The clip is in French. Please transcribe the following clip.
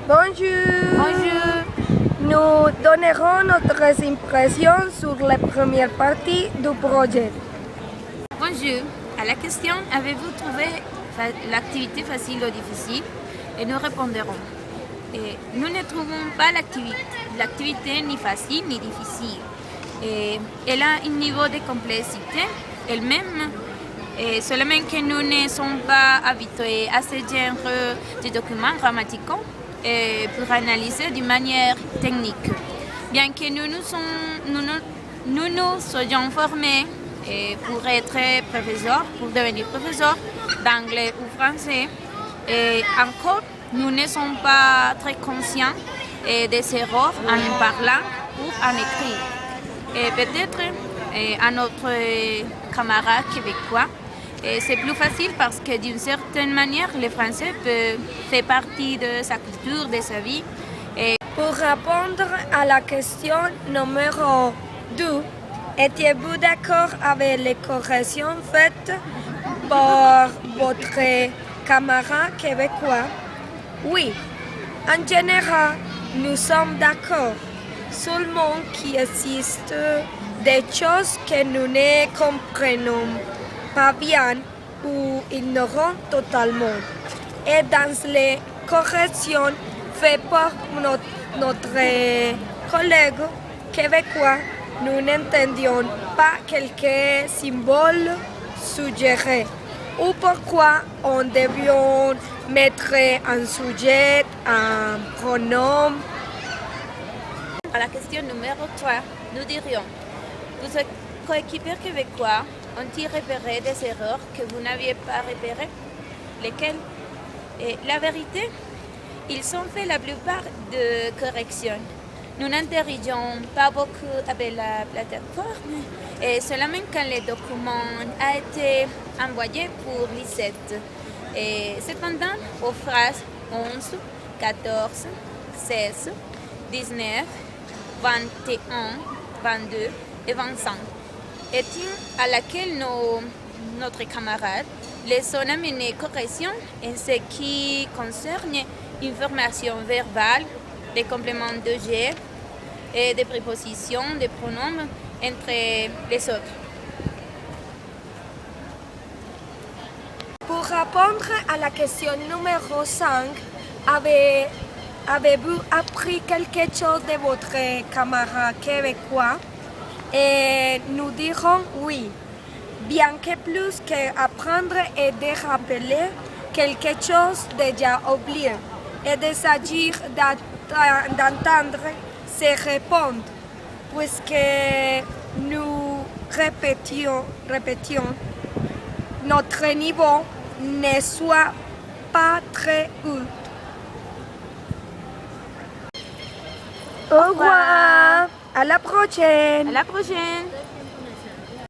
Bonjour. Bonjour. Nous donnerons notre impression sur la première partie du projet. Bonjour. À la question avez-vous trouvé l'activité facile ou difficile? Et nous répondrons. Nous ne trouvons pas l'activité ni facile ni difficile. Elle a un niveau de complexité elle-même. Seulement que nous ne sommes pas habitués à ce genre de documents grammaticaux pour analyser d'une manière technique. Bien que nous nous soyons formés pour être professeurs, pour devenir professeurs d'anglais ou français, encore nous ne sommes pas très conscients des erreurs en parlant ou en écrit. Et peut-être à notre camarade québécois, c'est plus facile parce que d'une certaine manière, le français fait partie de sa culture, de sa vie. Pour répondre à la question numéro 2, étiez-vous d'accord avec les corrections faites par votre camarade québécois? Oui, en général, nous sommes d'accord. Seulement qu'il existe des choses que nous ne comprenons pas bien ou ignorons totalement. Et dans les corrections faites par notre collègue québécois, nous n'entendions pas quelques symboles suggérés ou pourquoi on devait mettre un sujet, un pronom. À la question numéro 3, nous dirions, vos coéquipiers québécois ont-ils repéré des erreurs que vous n'aviez pas repérées? Lesquelles? La vérité, ils ont fait la plupart de corrections. Nous n'interagisons pas beaucoup avec la plateforme et seulement quand le document a été envoyé pour l'ICET. Cependant, aux phrases 11, 14, 16, 19, 21, 22 et 25, et à laquelle notre camarade les ont amené correction en ce qui concerne une formation verbale, des compléments de G et des prépositions, des pronoms entre les autres. Pour répondre à la question numéro 5, avez-vous appris quelque chose de votre camarade québécois? Et nous dirons oui, bien que plus qu'apprendre et de rappeler quelque chose déjà oublié et de s'agir d'entendre se répondre, puisque nous répétions, notre niveau ne soit pas très haut. Au revoir, à la prochaine. À la prochaine!